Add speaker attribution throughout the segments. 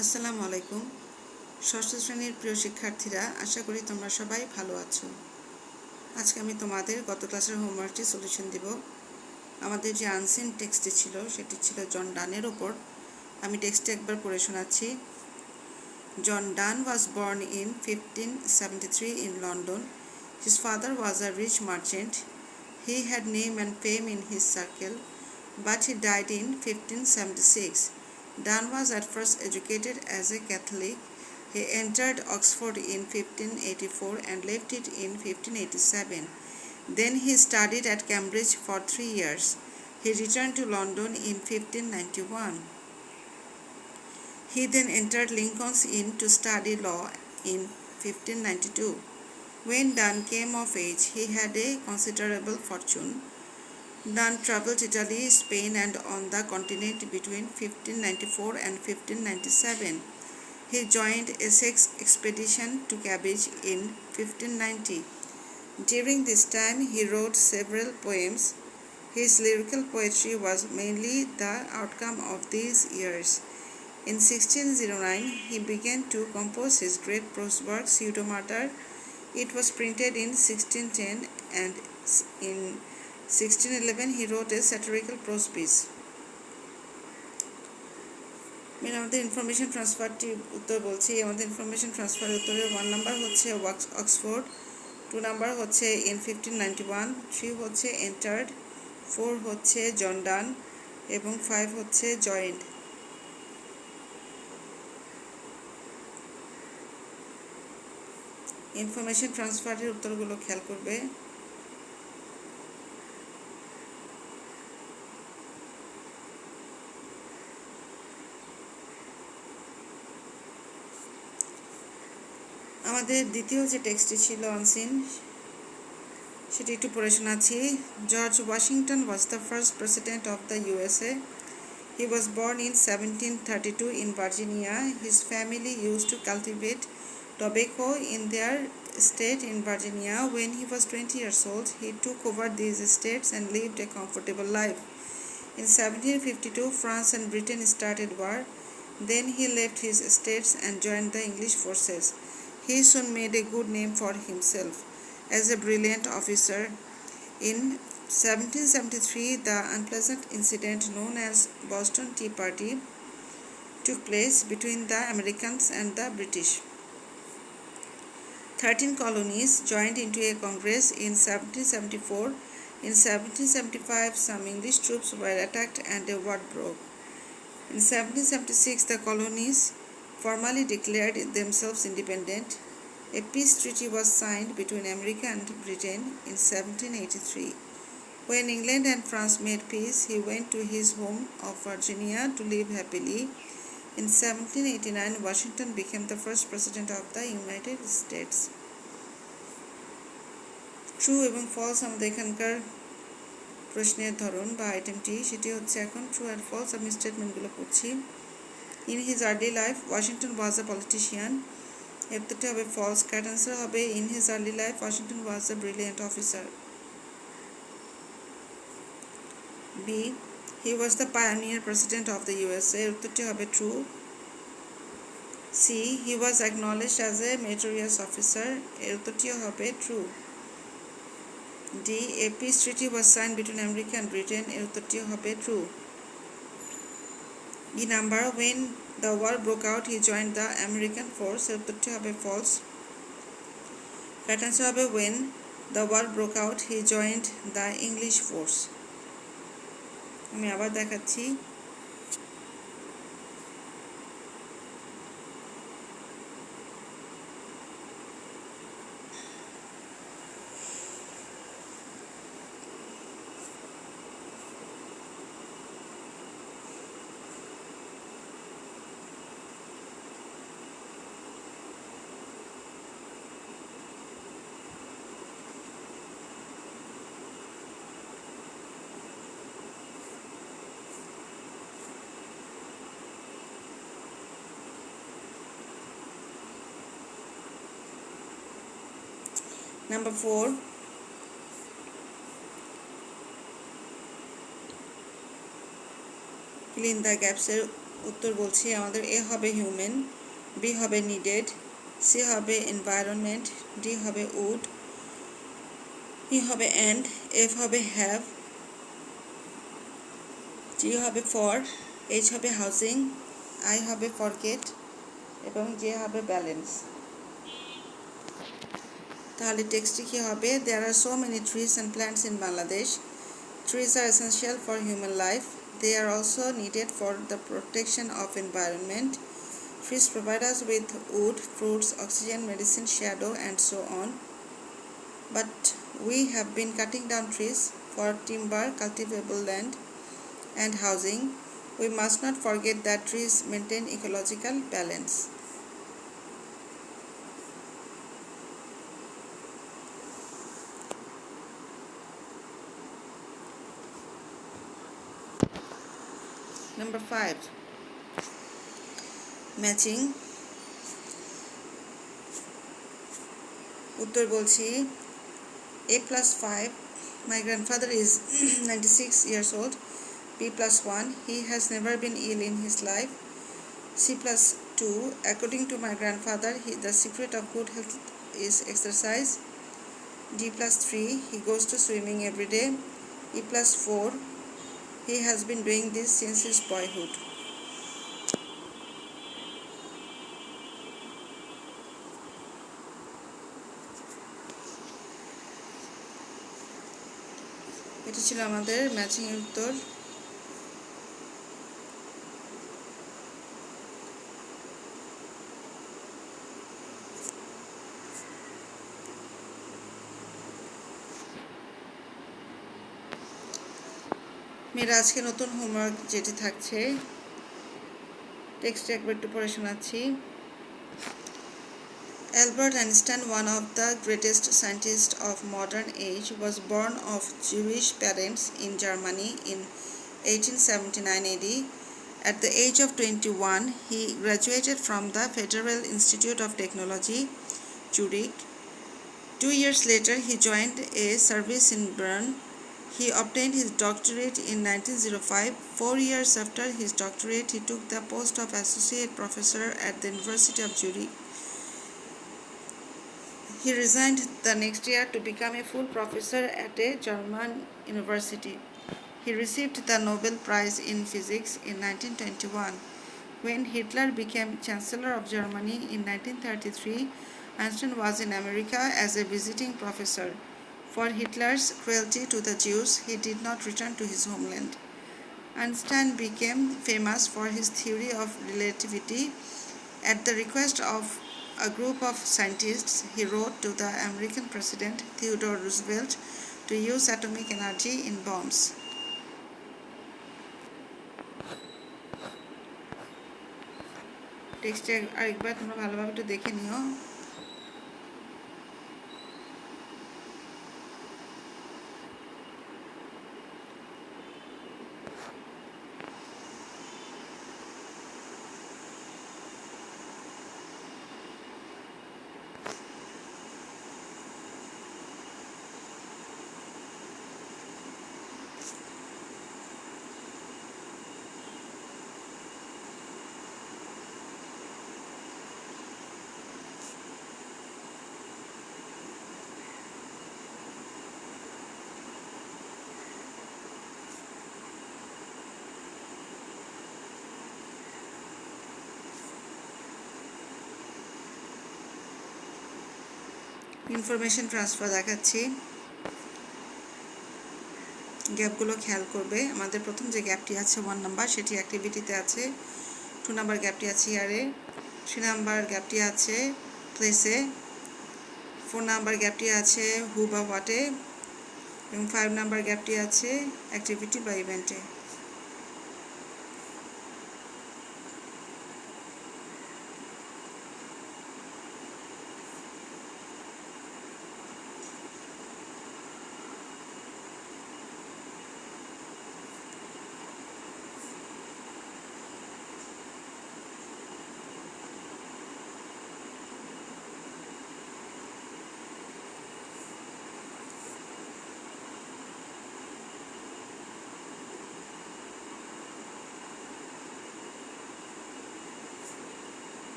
Speaker 1: আসসালামু আলাইকুম। ষষ্ঠ শ্রেণীর প্রিয় শিক্ষার্থীরা, আশা করি তোমরা সবাই ভালো আছো। আজকে আমি তোমাদের গত ক্লাসের হোমওয়ার্কটি সলিউশন দিব। আমাদের যে আনসিন টেক্সটটি ছিল সেটি ছিল জন ডানের ওপর। আমি টেক্সটটি একবার পড়ে শোনাচ্ছি। জন ডান was born in 1573 in London. His father was a rich merchant. He had name and fame in his circle, but he died in 1576. Dunn was at first educated as a Catholic. He entered Oxford in 1584 and left it in 1587. Then he studied at Cambridge for 3 years. He returned to London in 1591. He then entered Lincoln's Inn to study law in 1592. When Dunn came of age, he had a considerable fortune. Dunn travelled Italy, Spain, and on the continent between 1594 and 1597. He joined Essex expedition to Cambridge in 1590. During this time, he wrote several poems. His lyrical poetry was mainly the outcome of these years. In 1609, he began to compose his great prose work, Pseudo-Matter. It was printed in 1610, and in 1611 he wrote a satirical prose piece. আমাদের information ট্রান্সফারটি উত্তর বলছি। আমাদের information transfer উত্তরে 1 number হচ্ছে Oxford, 2 number হচ্ছে in 1591, 3 হচ্ছে entered, 4 হচ্ছে জন ডান এবং 5 হচ্ছে জয়েন্ট। ইনফরমেশন ট্রান্সফারের উত্তরগুলো খেয়াল করবে। আমাদের দ্বিতীয় যে টেক্সটটি ছিল আনসিন, সেটি একটু পড়ে শোনাচ্ছি। George Washington was the first president of the USA. He was born in 1732 in Virginia. His family used to cultivate tobacco in their estate in Virginia. When he was 20 years old, he took over these estates and lived a comfortable life. In 1752, France and Britain started war. Then he left his estates and joined the English forces. He soon made a good name for himself as a brilliant officer. In 1773, the unpleasant incident known as Boston Tea Party took place between the Americans and the British. 13 colonies joined into a congress in 1774. In 1775, some English troops were attacked and a war broke. In 1776, the colonies formally declared themselves independent. A peace treaty was signed between America and Britain in 1783. When England and France made peace, he went to his home of Virginia to live happily. In 1789, Washington became the first president of the United States. True এবং false আমাদের এখানকার প্রশ্নের ধরন বা আইটেমটি, সেটি হচ্ছে এখন true and false. আমি স্টেটমেন্টগুলো পড়ছি। In his early life Washington was a politician. এর উত্তরটি হবে ফলস। কারেক্ট অ্যান্সার হবে in his early life Washington was a brilliant officer. B, he was the pioneer president of the USA. এর উত্তরটি হবে true. C, he was acknowledged as a meritorious officer. এর উত্তরটিও হবে true. D, a peace treaty was signed between America and Britain. এর উত্তরটিও হবে true. E number, when the war broke out, he joined the American force. এর উত্তরটি হবে false. Right answer হবে when the war broke out, he joined the English force. আমি আবার দেখাচ্ছি। Number 4, fill in the gaps এর উত্তর বলছি আমাদের এ হবে হিউম্যান, বি হবে নিডেড, সি হবে এনভায়রনমেন্ট, ডি হবে উড, ই হবে এন্ড, এফ হবে হ্যাভ, জি হবে ফর, এইচ হবে হাউজিং, আই হবে ফরগেট এবং জে হবে ব্যালেন্স। তাহলে টেক্সটটি কী হবে? There are so many trees and plants in Bangladesh. Trees are essential for human life. They are also needed for the protection of environment. Trees provide us with wood, fruits, oxygen, medicine, shadow, and so on. But we have been cutting down trees for timber, cultivable land, and housing. We must not forget that trees maintain ecological balance. Number 5. Matching. উত্তর বলছি A plus 5. My grandfather is 96 years old. B plus 1. He has never been ill in his life. C plus 2. According to my grandfather, the secret of good health is exercise. D plus 3. He goes to swimming every day. E plus 4. He has been doing this since his boyhood. এটি ছিল আমাদের matching এর উত্তর। মেয়েরা আজকে নতুন homework যেটি থাকছে, টেক্সটে একবার একটু পড়ে শোনাচ্ছি। Albert Einstein, one of the greatest scientists of modern age, was born of Jewish parents in Germany in 1879 AD. At the age of 21, he graduated from the Federal Institute of Technology, Zurich. 2 years later, he joined a service in Bern. He obtained his doctorate in 1905. 4 years after his doctorate, he took the post of associate professor at the University of Zurich. He resigned the next year to become a full professor at a German university. He received the Nobel Prize in Physics in 1921. When Hitler became Chancellor of Germany in 1933, Einstein was in America as a visiting professor. For Hitler's cruelty to the Jews, he did not return to his homeland. Einstein became famous for his theory of relativity. At the request of a group of scientists, he wrote to the American President Theodore Roosevelt to use atomic energy in bombs. টেক্সটে আরেকবার তোমরা ভালোভাবে একটু দেখে নিও। Information transfer দেখাচ্ছি, গ্যাপগুলো খেয়াল করবে। আমাদের প্রথম যে গ্যাপটি আছে 1 নাম্বার, সেটি অ্যাক্টিভিটিতে আছে। 2 নাম্বার গ্যাপটি আছে ইয়ারে। 3 নাম্বার গ্যাপটি আছে প্লেসে। 4 নাম্বার গ্যাপটি আছে হু বা হোয়াটে এবং 5 নাম্বার গ্যাপটি আছে অ্যাক্টিভিটি বা ইভেন্টে।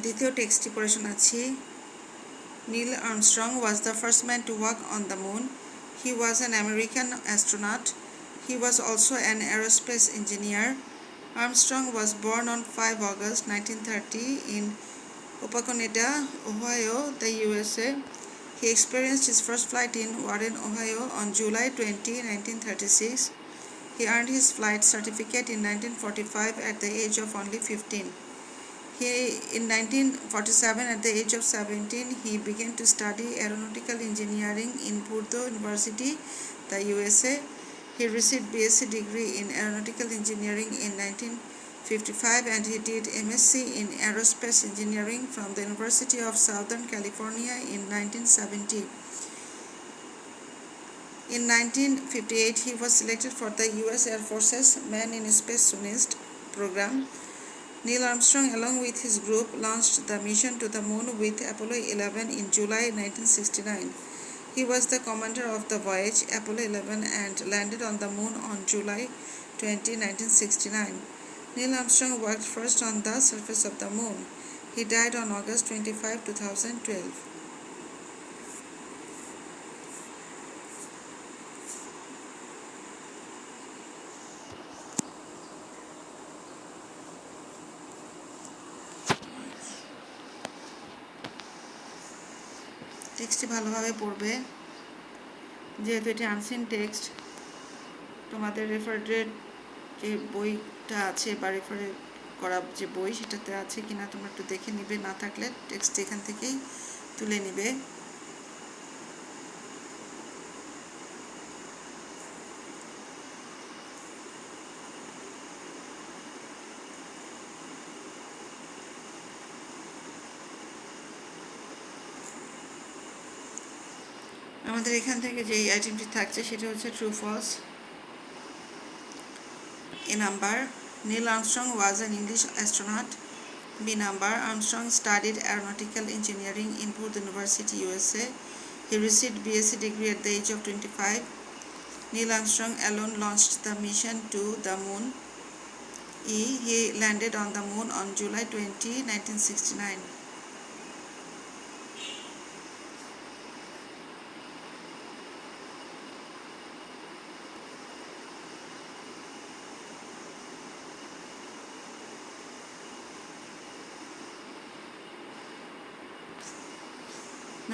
Speaker 1: দ্বিতীয় টেক্সটটি পড়ে শোনাচ্ছি। Neil Armstrong was the first man to walk on the moon. He was an American astronaut. He was also an aerospace engineer. Armstrong was born on 5 August 1930 in Wapakoneta, Ohio, the USA. He experienced his first flight in Warren, Ohio on July 20, 1936. He earned his flight certificate in 1945 at the age of only 15. In 1947, at the age of 17, he began to study aeronautical engineering in Purdue University, the USA. He received BSc degree in aeronautical engineering in 1955 and he did MSc in aerospace engineering from the University of Southern California in 1970. In 1958, he was selected for the US Air Force's Man in Space Soonest program. Neil Armstrong, along with his group, launched the mission to the moon with Apollo 11 in July 1969. He was the commander of the voyage Apollo 11 and landed on the moon on July 20, 1969. Neil Armstrong worked first on the surface of the moon. He died on August 25, 2012. টেক্সটটি ভালোভাবে পড়বে, যেহেতু এটি unseen text. তোমাদের রেফারেড যে বইটা আছে বা রেফারেড করা যে বই সেটাতে আছে কিনা তোমরা একটু দেখে নিবে, না থাকলে টেক্সট এখান থেকেই তুলে নিবে। আমাদের এখান থেকে যে আইটেমটি থাকছে সেটা হচ্ছে true false. A number, Neil Armstrong was an English astronaut. B number, Armstrong studied aeronautical engineering in Purdue University, USA. He received BSc degree at the age of 25. Neil Armstrong alone launched the mission to the moon. E. He landed on the moon on July 20, 1969.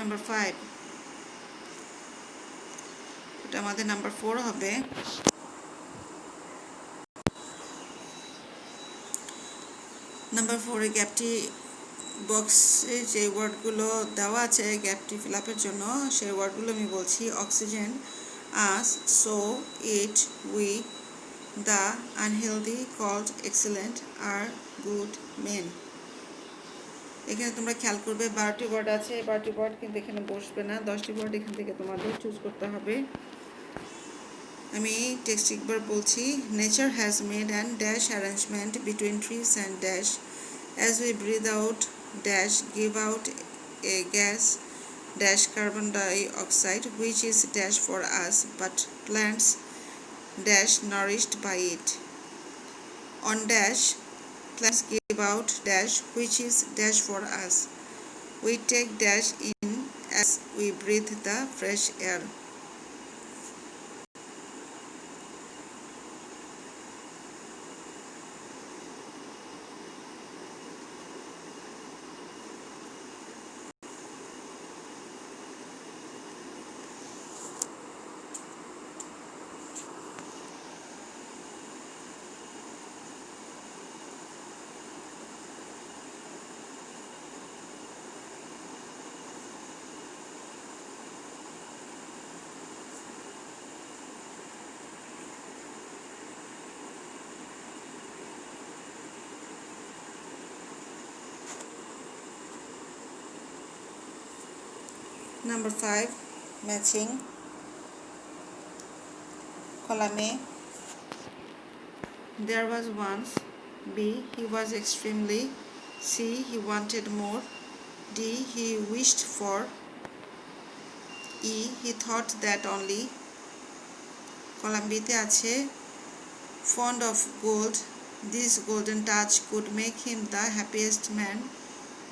Speaker 1: Number 5, এটা আমাদের number 4 হবে। Number 4 গ্যাপটি বক্সে যে ওয়ার্ডগুলো দেওয়া আছে গ্যাপটি feel আপের জন্য, সেই ওয়ার্ডগুলো আমি বলছি। Oxygen, us, so, it, we, the, unhealthy, called, excellent, are, good, men. এখানে তোমরা খেয়াল করবে 12টি ওয়ার্ড আছে। 12টি ওয়ার্ড কিন্তু এখানে বসবে না, 10টি ওয়ার্ড এখান থেকে তোমাদের চুজ করতে হবে। আমি টেক্সট একবার বলছি। Nature has made an dash arrangement between trees and dash as we breathe out dash give out a gas dash carbon dioxide which is dash for us but plants dash nourished by it. On dash plants give out dash which is dash for us. We take dash in as we breathe the fresh air. Number 5, matching. Column A, there was once. B, he was extremely. C, he wanted more. D, he wished for. E, he thought that only. Column B তে আছে fond of gold, this golden touch could make him the happiest man.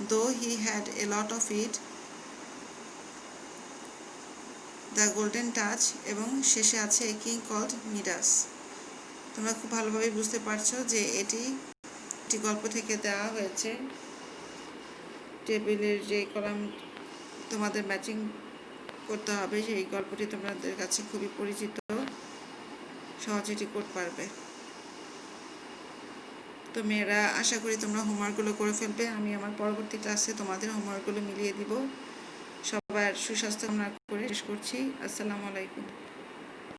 Speaker 1: though he had a lot of it, the golden touch, এবং শেষে আছে a king called Midas. তোমরা খুব ভালোভাবে বুঝতে পারছো যে এটি গল্প থেকে দেওয়া হয়েছে। টেবিলের যে কলাম তোমাদের ম্যাচিং করতে হবে, সেই গল্পটি তোমাদের কাছে খুবই পরিচিত, সহজে এটি করতে পারবে। তো মেয়েরা, আশা করি তোমরা হোমওয়ার্কগুলো করে ফেলবে। আমি আমার পরবর্তী ক্লাসে তোমাদের হোমওয়ার্কগুলো মিলিয়ে দিব। সবার সুস্বাস্থ্য কামনা করে শেষ করছি। আসসালামু আলাইকুম।